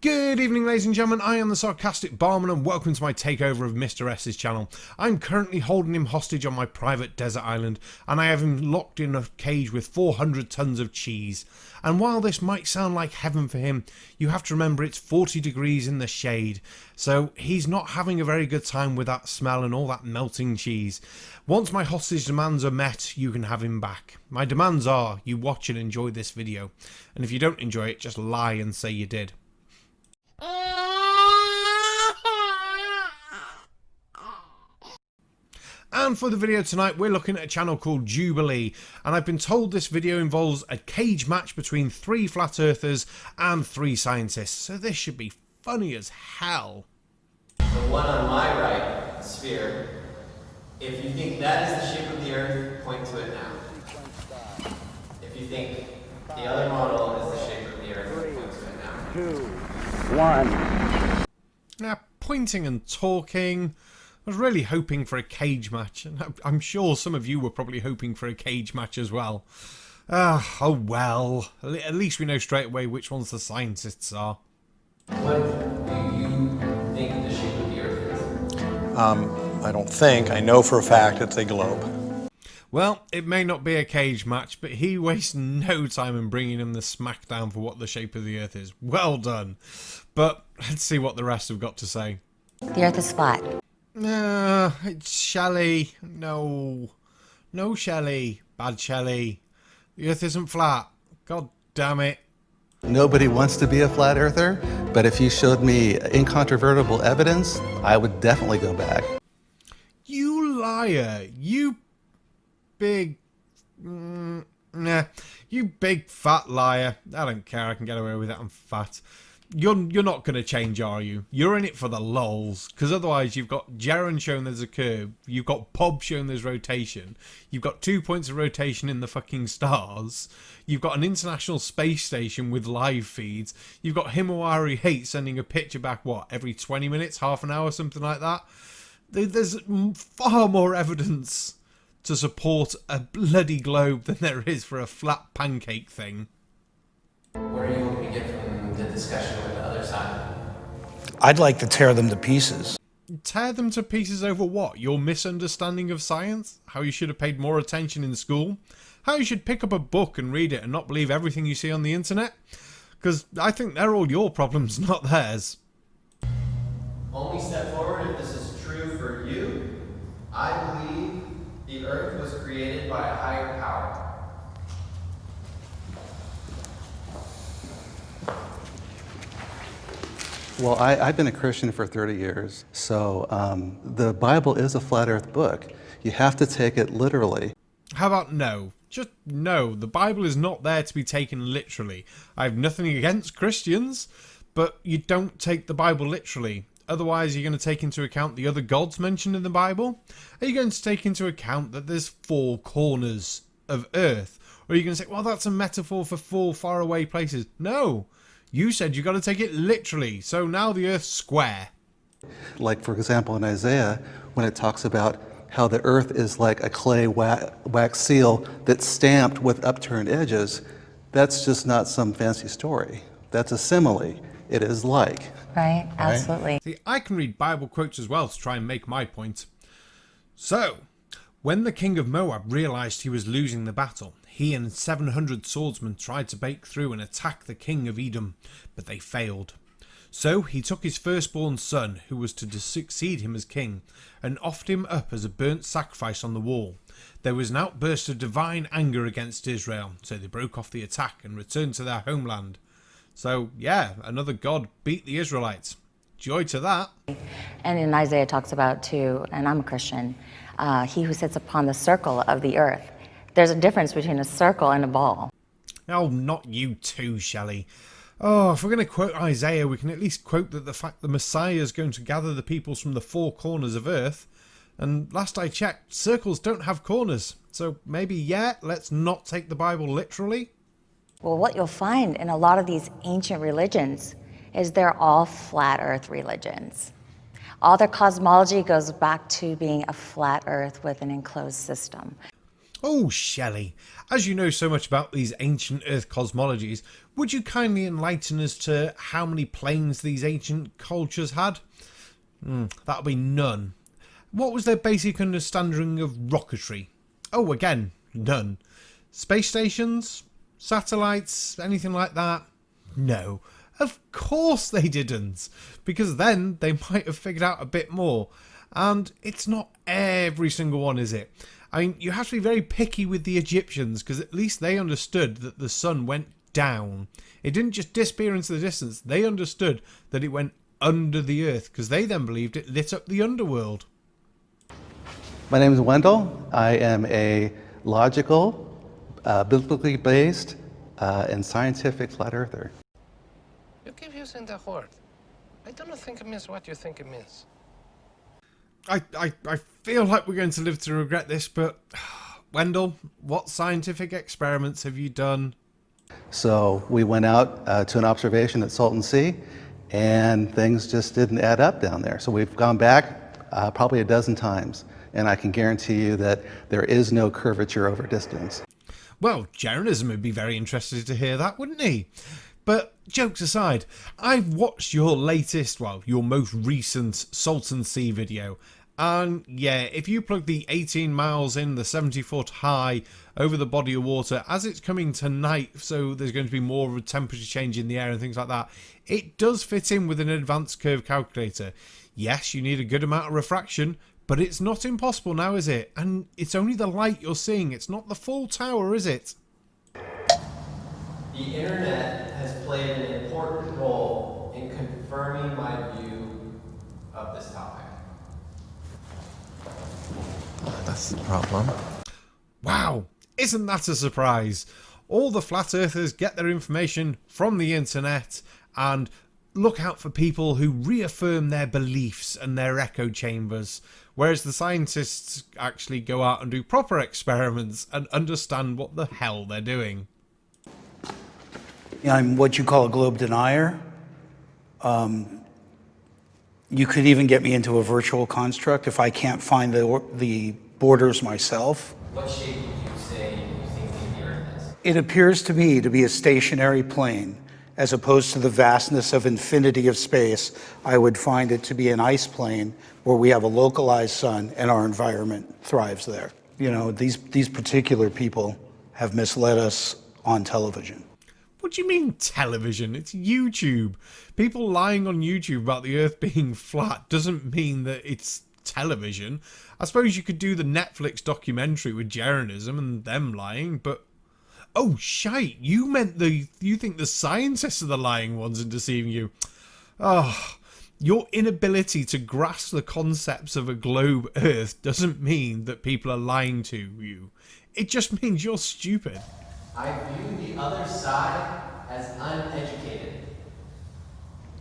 Good evening, ladies and gentlemen. I am the Sarcastic Barman and welcome to my takeover of Mr. S's channel. I'm currently holding him hostage on my private desert island and I have him locked in a cage with 400 tons of cheese. And while this might sound like heaven for him, you have to remember it's 40 degrees in the shade. So he's not having a very good time with that smell and all that melting cheese. Once my hostage demands are met, you can have him back. My demands are you watch and enjoy this video. And if you don't enjoy it, just lie and say you did. And for the video tonight, we're looking at a channel called Jubilee, and I've been told this video involves a cage match between 3 flat earthers and 3 scientists, so this should be funny as hell. The one on my right, the sphere, if you think that is the shape of the earth, point to it now. If you think the other model is the shape of the earth, point to it now. 2, 1. Now, pointing and talking. I was really hoping for a cage match, and I'm sure some of you were probably hoping for a cage match as well. Oh well, at least we know straight away which ones the scientists are. What do you think the shape of the earth is? I don't think. I know for a fact it's a globe. Well, it may not be a cage match, but he wastes no time in bringing him the smackdown for what the shape of the earth is. Well done. But let's see what the rest have got to say. The earth is flat. It's Shelley. No, Shelley. Bad Shelley. The earth isn't flat. God damn it. Nobody wants to be a flat earther, but if you showed me incontrovertible evidence, I would definitely go back. You liar. You big... you big fat liar. I don't care. I can get away with it. I'm fat. You're not going to change, are you? You're in it for the lols, because otherwise you've got Jaren showing there's a curve, you've got Bob showing there's rotation, you've got 2 points of rotation in the fucking stars, you've got an international space station with live feeds, you've got Himawari Hate sending a picture back, what, every 20 minutes, half an hour, something like that? There's far more evidence to support a bloody globe than there is for a flat pancake thing. Where are you hoping to get from the discussion with the other side? I'd like to tear them to pieces. Tear them to pieces over what? Your misunderstanding of science? How you should have paid more attention in school? How you should pick up a book and read it and not believe everything you see on the internet? Because I think they're all your problems, not theirs. Only step forward if this is true for you. I believe the earth was created by a higher power. Well, I've been a Christian for 30 years, so the Bible is a flat earth book. You have to take it literally. How about no? Just no. The Bible is not there to be taken literally. I have nothing against Christians, but you don't take the Bible literally. Otherwise, you're going to take into account the other gods mentioned in the Bible? Are you going to take into account that there's 4 corners of earth? Or are you going to say, well, that's a metaphor for 4 faraway places? No. You said you got to take it literally, so now the earth's square. Like, for example, in Isaiah, when it talks about how the earth is like a clay wax seal that's stamped with upturned edges, that's just not some fancy story. That's a simile. It is like. Right? Absolutely. See, I can read Bible quotes as well to try and make my point. So, when the king of Moab realized he was losing the battle, he and 700 swordsmen tried to break through and attack the king of Edom, but they failed. So he took his firstborn son, who was to succeed him as king, and offered him up as a burnt sacrifice on the wall. There was an outburst of divine anger against Israel, so they broke off the attack and returned to their homeland. So, yeah, another god beat the Israelites. Joy to that. And in Isaiah it talks about too, and I'm a Christian, he who sits upon the circle of the earth. There's a difference between a circle and a ball. Oh, not you too, Shelley. Oh, if we're going to quote Isaiah, we can at least quote that the fact the Messiah is going to gather the peoples from the 4 corners of earth. And last I checked, circles don't have corners. So maybe, yeah, let's not take the Bible literally. Well, what you'll find in a lot of these ancient religions is they're all flat earth religions. All their cosmology goes back to being a flat earth with an enclosed system. Oh, Shelley, as you know so much about these ancient earth cosmologies, would you kindly enlighten us to how many planes these ancient cultures had? That'll be none. What was their basic understanding of rocketry? Oh, again, none. Space stations? Satellites? Anything like that? No. Of course they didn't, because then they might have figured out a bit more. And it's not every single one, is it? I mean, you have to be very picky with the Egyptians, because at least they understood that the sun went down. It didn't just disappear into the distance. They understood that it went under the earth, because they then believed it lit up the underworld. My name is Wendell. I am a logical, biblically based, and scientific flat earther. You keep using the word. I don't think it means what you think it means. I feel like we're going to live to regret this, but Wendell, what scientific experiments have you done? So we went out to an observation at Salton Sea, and things just didn't add up down there. So we've gone back probably a dozen times, and I can guarantee you that there is no curvature over distance. Well, Jeranism would be very interested to hear that, wouldn't he? But jokes aside, I've watched your your most recent Salton Sea video. And yeah, if you plug the 18 miles in, the 70-foot high over the body of water, as it's coming tonight, so there's going to be more of a temperature change in the air and things like that, it does fit in with an advanced curve calculator. Yes, you need a good amount of refraction, but it's not impossible now, is it? And it's only the light you're seeing, it's not the full tower, is it? The internet has played an important role in confirming my view of this topic. That's the problem. Wow, isn't that a surprise? All the flat earthers get their information from the internet, and look out for people who reaffirm their beliefs and their echo chambers, whereas the scientists actually go out and do proper experiments and understand what the hell they're doing. I'm what you call a globe denier. You could even get me into a virtual construct if I can't find the borders myself. What shape would you say you think the Earth is? It appears to me to be a stationary plane, as opposed to the vastness of infinity of space. I would find it to be an ice plane where we have a localized sun and our environment thrives there. You know, these particular people have misled us on television. What do you mean television? It's YouTube. People lying on YouTube about the Earth being flat doesn't mean that it's television. I suppose you could do the Netflix documentary with Jeranism and them lying, but... Oh, shite, you think the scientists are the lying ones and deceiving you. Oh, your inability to grasp the concepts of a globe Earth doesn't mean that people are lying to you. It just means you're stupid. I view the other side as uneducated.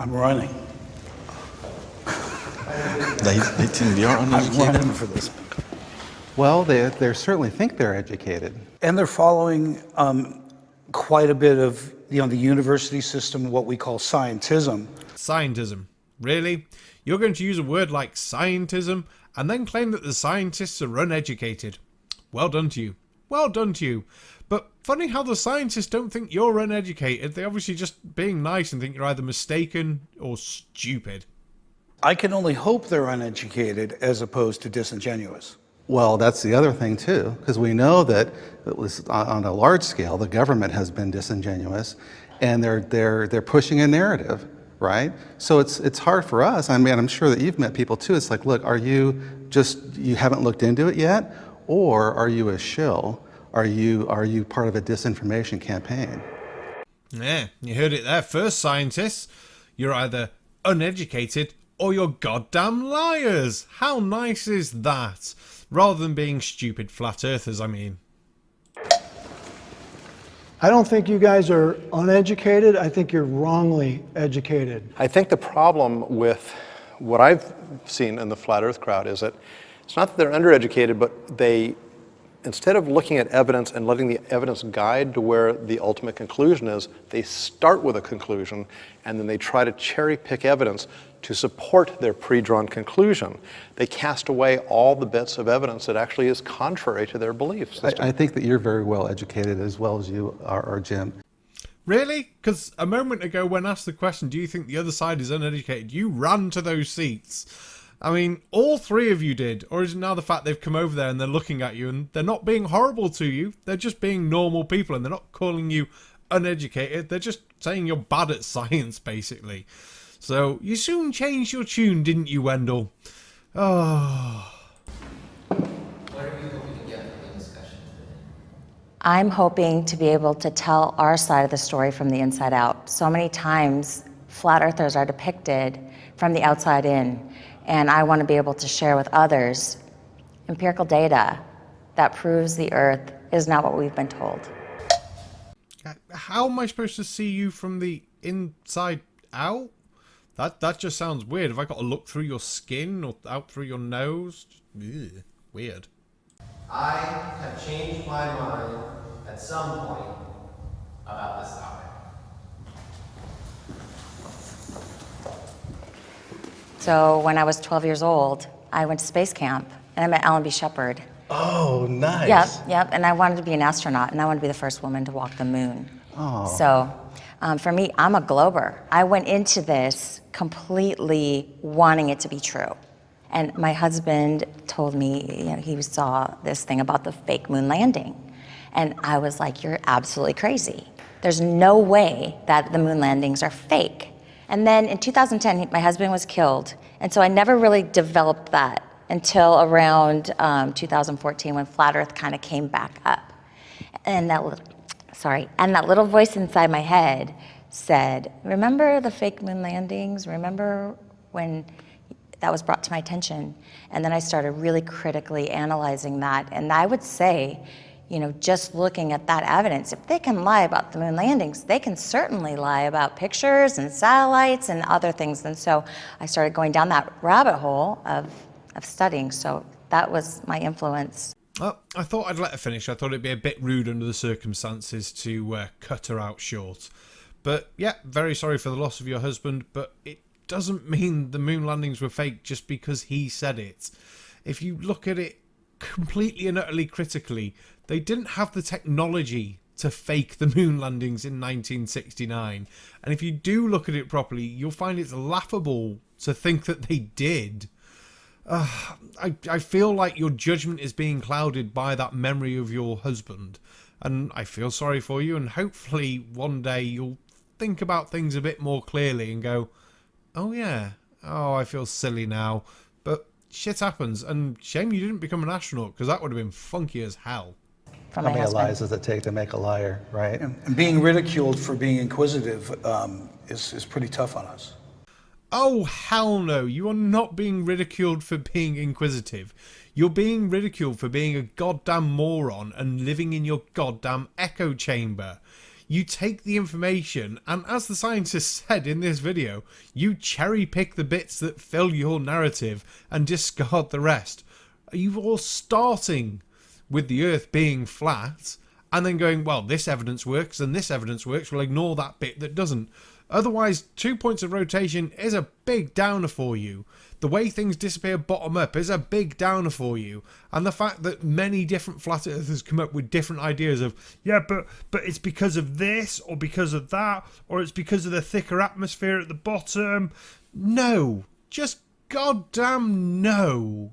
I'm running. They think they are I'm uneducated. running for this. Well, they certainly think they're educated. And they're following quite a bit of, you know, the university system, what we call scientism. Scientism. Really? You're going to use a word like scientism and then claim that the scientists are uneducated. Well done to you. Well done to you. But funny how the scientists don't think you're uneducated. They're obviously just being nice and think you're either mistaken or stupid. I can only hope they're uneducated as opposed to disingenuous. Well, that's the other thing too, because we know that at least on a large scale, the government has been disingenuous, and they're pushing a narrative, right? So it's hard for us. I mean, I'm sure that you've met people too. It's like, look, are you haven't looked into it yet, or are you a shill? Are you part of a disinformation campaign? Yeah, you heard it there first, scientists. You're either uneducated or you're goddamn liars. How nice is that? Rather than being stupid flat earthers, I mean. I don't think you guys are uneducated. I think you're wrongly educated. I think the problem with what I've seen in the flat earth crowd is that It's not that they're undereducated, but they, instead of looking at evidence and letting the evidence guide to where the ultimate conclusion is, they start with a conclusion and then they try to cherry pick evidence to support their pre-drawn conclusion. They cast away all the bits of evidence that actually is contrary to their belief system. I think that you're very well educated as well as you are, Jim. Really? Because a moment ago when asked the question, do you think the other side is uneducated, you ran to those seats. I mean, all three of you did. Or is it now the fact they've come over there and they're looking at you and they're not being horrible to you, they're just being normal people and they're not calling you uneducated, they're just saying you're bad at science, basically. So, you soon changed your tune, didn't you, Wendell? Oh... What are we hoping to get from the discussion today? I'm hoping to be able to tell our side of the story from the inside out. So many times, flat earthers are depicted from the outside in, and I want to be able to share with others empirical data that proves the earth is not what we've been told. How am I supposed to see you from the inside out? That just sounds weird. Have I got to look through your skin or out through your nose? Ugh, weird. I have changed my mind at some point about this topic. So when I was 12 years old, I went to space camp and I met Alan B. Shepard. Oh, nice. Yep, and I wanted to be an astronaut and I wanted to be the first woman to walk the moon. Oh. So for me, I'm a glober. I went into this completely wanting it to be true. And my husband told me, you know, he saw this thing about the fake moon landing. And I was like, you're absolutely crazy. There's no way that the moon landings are fake. And then in 2010, my husband was killed. And so I never really developed that until around 2014 when Flat Earth kind of came back up. And that little voice inside my head said, remember the fake moon landings? Remember when that was brought to my attention? And then I started really critically analyzing that. And I would say, you know, just looking at that evidence, if they can lie about the moon landings, they can certainly lie about pictures and satellites and other things. And so I started going down that rabbit hole of studying. So that was my influence. Well, I thought I'd let her finish. I thought it'd be a bit rude under the circumstances to cut her out short. But yeah, very sorry for the loss of your husband, but it doesn't mean the moon landings were fake just because he said it. If you look at it completely and utterly critically, they didn't have the technology to fake the moon landings in 1969. And if you do look at it properly, you'll find it's laughable to think that they did. I feel like your judgment is being clouded by that memory of your husband. And I feel sorry for you, and hopefully one day you'll think about things a bit more clearly and go, oh yeah, oh I feel silly now. But shit happens, and shame you didn't become an astronaut, because that would have been funky as hell. How many lies does it take to make a liar, right? And being ridiculed for being inquisitive is pretty tough on us. Oh, hell no. You are not being ridiculed for being inquisitive. You're being ridiculed for being a goddamn moron and living in your goddamn echo chamber. You take the information, and as the scientist said in this video, you cherry pick the bits that fill your narrative and discard the rest. You are starting with the Earth being flat, and then going, well, this evidence works and this evidence works, we'll ignore that bit that doesn't. Otherwise, 2 points of rotation is a big downer for you. The way things disappear bottom up is a big downer for you. And the fact that many different flat earthers come up with different ideas of, yeah, but it's because of this, or because of that, or it's because of the thicker atmosphere at the bottom. No. Just goddamn no.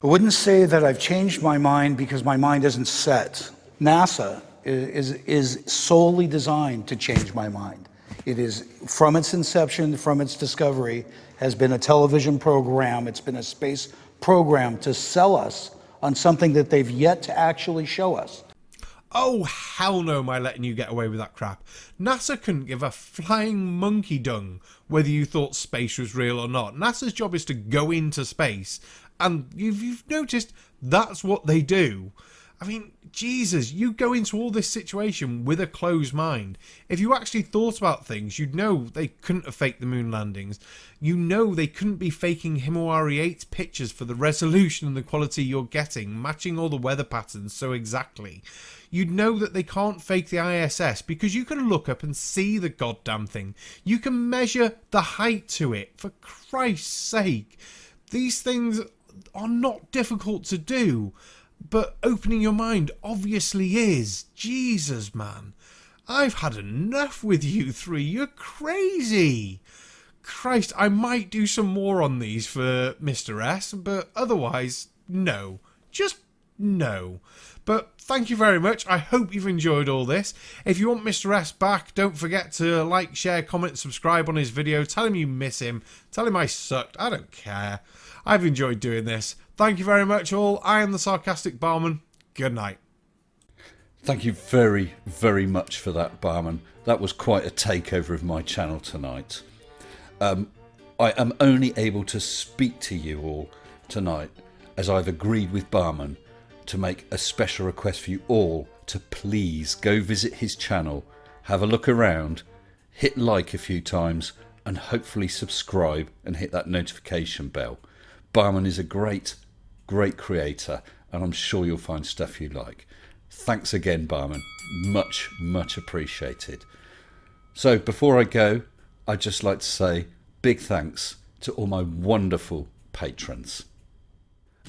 I wouldn't say that I've changed my mind because my mind isn't set. NASA is solely designed to change my mind. It is, from its inception, from its discovery, has been a television program, it's been a space program to sell us on something that they've yet to actually show us. Oh, hell no, am I letting you get away with that crap. NASA couldn't give a flying monkey dung whether you thought space was real or not. NASA's job is to go into space, and you've noticed that's what they do. I mean, Jesus, you go into all this situation with a closed mind. If you actually thought about things, you'd know they couldn't have faked the moon landings. You know they couldn't be faking Himawari 8's pictures for the resolution and the quality you're getting, matching all the weather patterns so exactly. You'd know that they can't fake the ISS because you can look up and see the goddamn thing. You can measure the height to it, for Christ's sake. These things are not difficult to do. But opening your mind obviously is. Jesus, man. I've had enough with you three. You're crazy. Christ, I might do some more on these for Mr. S, but otherwise, no. Just no. But thank you very much. I hope you've enjoyed all this. If you want Mr. S back, don't forget to like, share, comment, subscribe on his video. Tell him you miss him. Tell him I sucked. I don't care. I've enjoyed doing this. Thank you very much all. I am the Sarcastic Barman. Good night. Thank you very, very much for that, Barman. That was quite a takeover of my channel tonight. I am only able to speak to you all tonight as I've agreed with Barman to make a special request for you all to please go visit his channel, have a look around, hit like a few times, and hopefully subscribe and hit that notification bell. Barman is a great creator, and I'm sure you'll find stuff you like. Thanks again, Barman. Much, much appreciated. So before I go, I'd just like to say big thanks to all my wonderful patrons.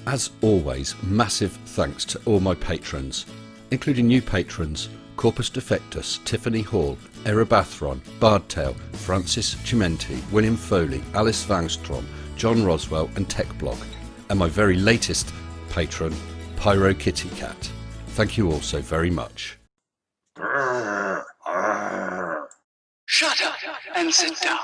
As always, massive thanks to all my patrons, including new patrons Corpus Defectus, Tiffany Hall, Erebathron, Bardtail, Francis Chimenti, William Foley, Alice Vangstrom, John Roswell and TechBlog, and my very latest patron, Pyro Kitty Cat. Thank you all so very much. Shut up and sit down.